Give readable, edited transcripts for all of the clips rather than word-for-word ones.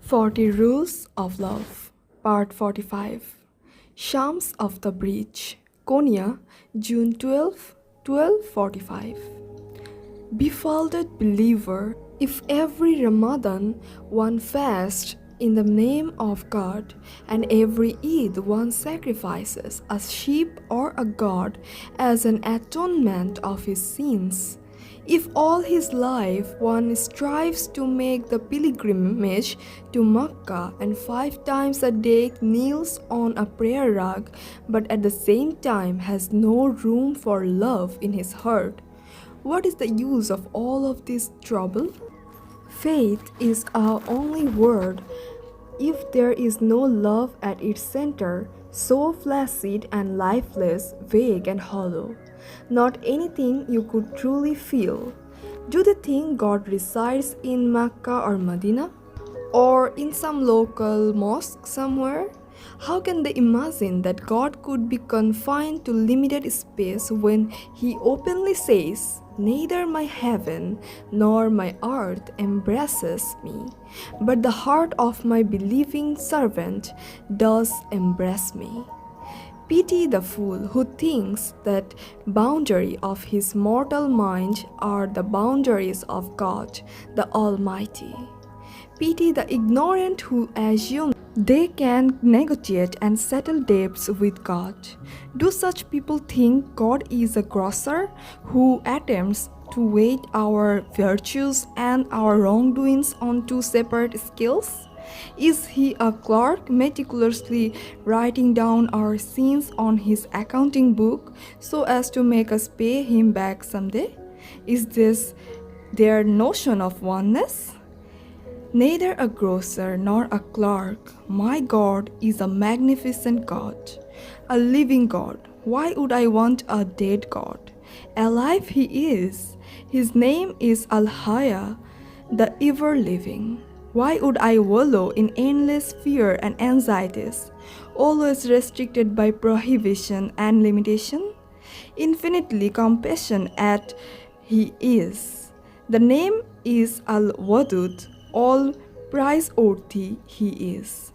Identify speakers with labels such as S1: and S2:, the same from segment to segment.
S1: 40 Rules of Love, Part 45. Shams of the Breach, Konya, June 12, 1245. Befolded believer, if every Ramadan one fast in the name of God, and every Eid one sacrifices a sheep or a goat as an atonement of his sins, if all his life one strives to make the pilgrimage to Mecca and 5 times a day kneels on a prayer rug, but at the same time has no room for love in his heart, what is the use of all of this trouble? Faith is our only word if there is no love at its center, so flaccid and lifeless, vague and hollow. Not anything you could truly feel. Do they think God resides in Mecca or Medina? Or in some local mosque somewhere? How can they imagine that God could be confined to limited space when He openly says, "Neither my heaven nor my earth embraces me, but the heart of my believing servant does embrace me"? Pity the fool who thinks that boundary of his mortal mind are the boundaries of God, the Almighty. Pity the ignorant who assume they can negotiate and settle debts with God. Do such people think God is a grocer who attempts to weigh our virtues and our wrongdoings on two separate scales? Is he a clerk meticulously writing down our sins on his accounting book so as to make us pay him back someday? Is this their notion of oneness? Neither a grocer nor a clerk. My God is a magnificent God, a living God. Why would I want a dead God? Alive He is. His name is Al-Haya, the ever-living. Why would I wallow in endless fear and anxieties, always restricted by prohibition and limitation? Infinitely compassionate He is. The name is Al-Wadud. All praiseworthy He is.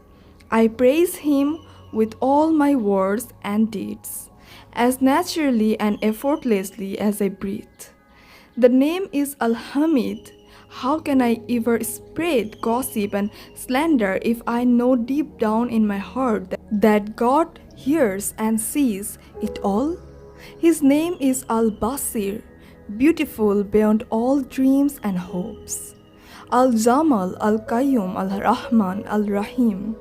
S1: I praise Him with all my words and deeds, as naturally and effortlessly as I breathe. The name is Al-Hamid. How can I ever spread gossip and slander if I know deep down in my heart that God hears and sees it all? His name is Al-Basir, beautiful beyond all dreams and hopes. Al-Jamal, Al-Qayyum, Al-Rahman, Al-Rahim.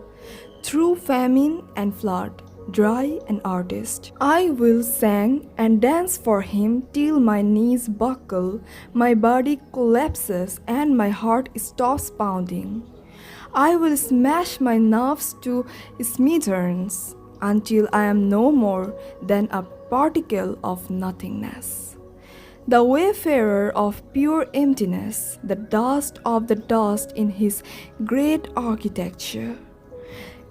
S1: Through famine and flood, dry and artist, I will sing and dance for Him till my knees buckle, my body collapses and my heart stops pounding. I will smash my nerves to smithereens until I am no more than a particle of nothingness. The wayfarer of pure emptiness, the dust of the dust in His great architecture.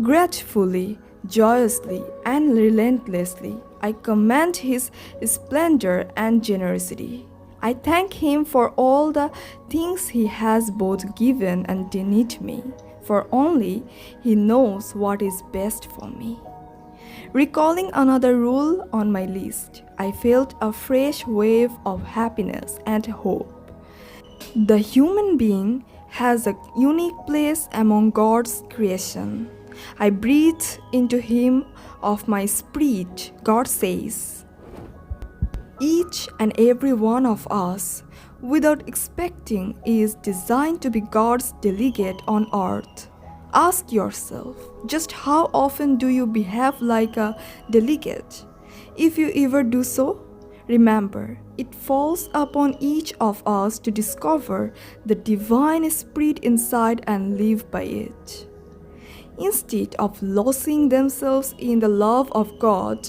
S1: Gratefully, joyously, and relentlessly, I commend His splendor and generosity. I thank Him for all the things He has both given and denied me, for only He knows what is best for me. Recalling another rule on my list, I felt a fresh wave of happiness and hope. The human being has a unique place among God's creation. I breathe into him of my spirit, God says. Each and every one of us, without expecting, is designed to be God's delegate on earth. Ask yourself, just how often do you behave like a delegate? If you ever do so, remember, it falls upon each of us to discover the divine spirit inside and live by it. Instead of losing themselves in the love of God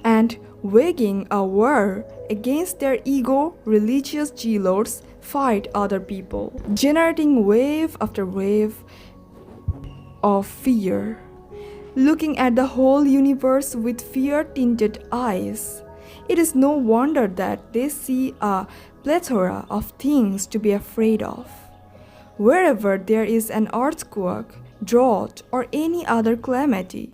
S1: and waging a war against their ego, religious zealots fight other people, generating wave after wave of fear, looking at the whole universe with fear-tinted eyes. It is no wonder that they see a plethora of things to be afraid of. Wherever there is an earthquake, drought, or any other calamity,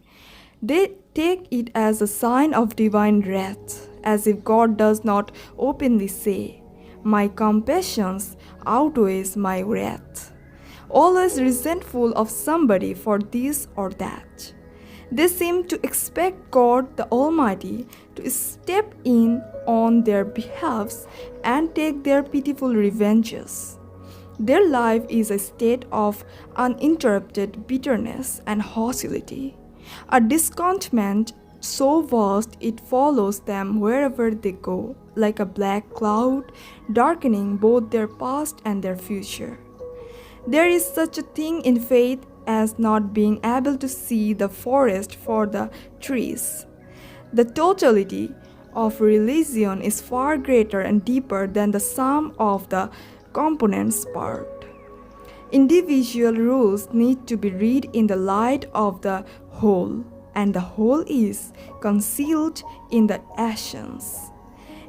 S1: they take it as a sign of divine wrath, as if God does not openly say, "My compassions outweighs my wrath," always resentful of somebody for this or that. They seem to expect God the Almighty to step in on their behalf and take their pitiful revenges. Their life is a state of uninterrupted bitterness and hostility, a discontentment so vast it follows them wherever they go, like a black cloud, darkening both their past and their future. There is such a thing in faith as not being able to see the forest for the trees. The totality of religion is far greater and deeper than the sum of the components part. Individual rules need to be read in the light of the whole, and the whole is concealed in the essence.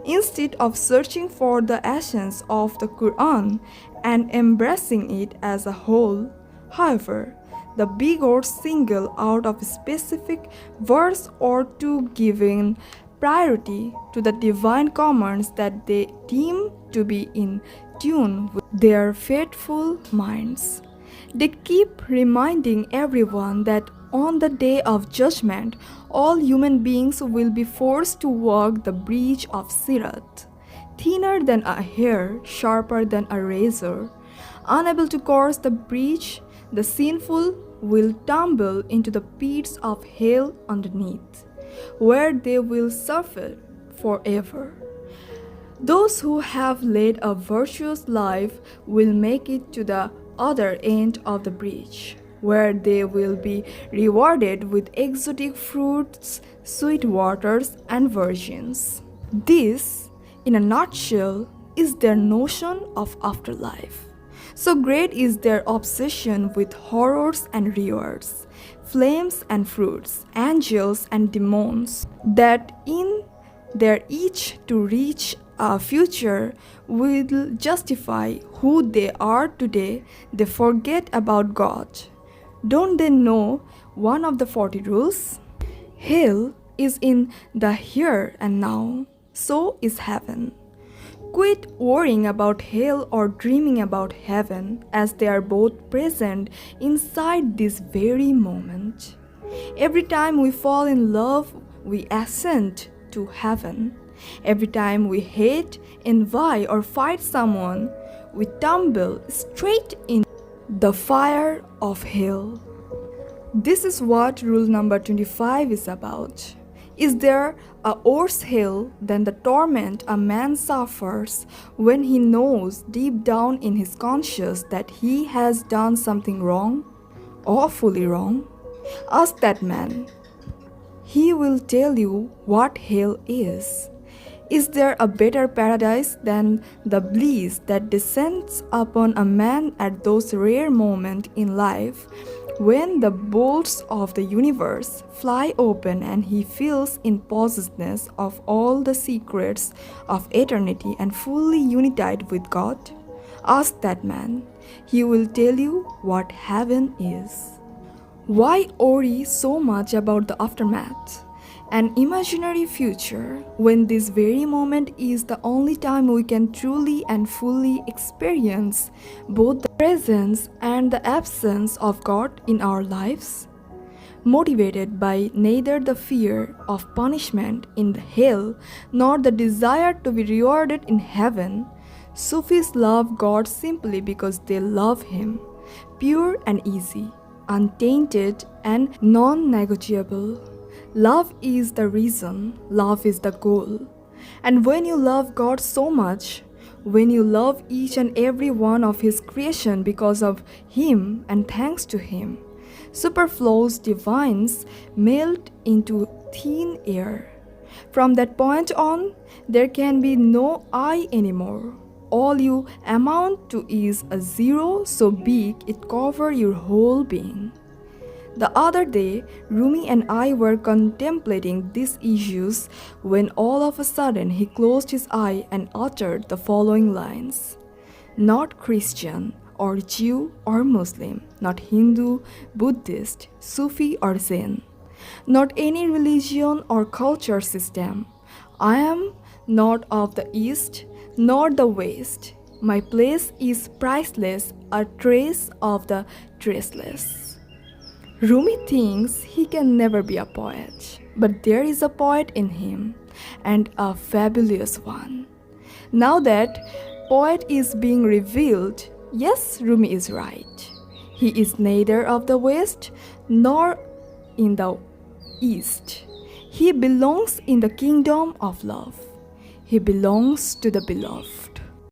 S1: Instead of searching for the essence of the Quran and embracing it as a whole, however, the bigots single out a specific verse or two, giving priority to the divine commands that they deem to be in tune with their faithful minds. They keep reminding everyone that on the day of judgment, all human beings will be forced to walk the bridge of Sirat, thinner than a hair, sharper than a razor. Unable to cross the bridge, the sinful will tumble into the pits of hell underneath, where they will suffer forever. Those who have led a virtuous life will make it to the other end of the bridge, where they will be rewarded with exotic fruits, sweet waters, and virgins. This, in a nutshell, is their notion of afterlife. So great is their obsession with horrors and rewards, flames and fruits, angels and demons, that in their itch to reach a future will justify who they are today, they forget about God. Don't they know one of the 40 rules? Hell is in the here and now, so is heaven. Quit worrying about hell or dreaming about heaven, as they are both present inside this very moment. Every time we fall in love, we ascend to heaven. Every time we hate, envy, or fight someone, we tumble straight in the fire of hell. This is what rule number 25 is about. Is there a worse hell than the torment a man suffers when he knows deep down in his conscience that he has done something wrong, awfully wrong? Ask that man. He will tell you what hell is. Is there a better paradise than the bliss that descends upon a man at those rare moments in life when the bolts of the universe fly open and he feels in possession of all the secrets of eternity and fully united with God? Ask that man. He will tell you what heaven is. Why worry so much about the aftermath? An imaginary future, when this very moment is the only time we can truly and fully experience both the presence and the absence of God in our lives? Motivated by neither the fear of punishment in hell nor the desire to be rewarded in heaven, Sufis love God simply because they love Him, pure and easy, untainted and non-negotiable. Love is the reason, love is the goal. And when you love God so much, when you love each and every one of His creation because of Him and thanks to Him, superfluous divines melt into thin air. From that point on, there can be no I anymore. All you amount to is a zero so big it covers your whole being. The other day, Rumi and I were contemplating these issues when all of a sudden he closed his eye and uttered the following lines. Not Christian, or Jew or Muslim, not Hindu, Buddhist, Sufi or Zen, not any religion or culture system. I am not of the East nor the West. My place is priceless, a trace of the traceless. Rumi thinks he can never be a poet, but there is a poet in him, and a fabulous one. Now that poet is being revealed, yes, Rumi is right. He is neither of the West nor in the East. He belongs in the kingdom of love. He belongs to the beloved.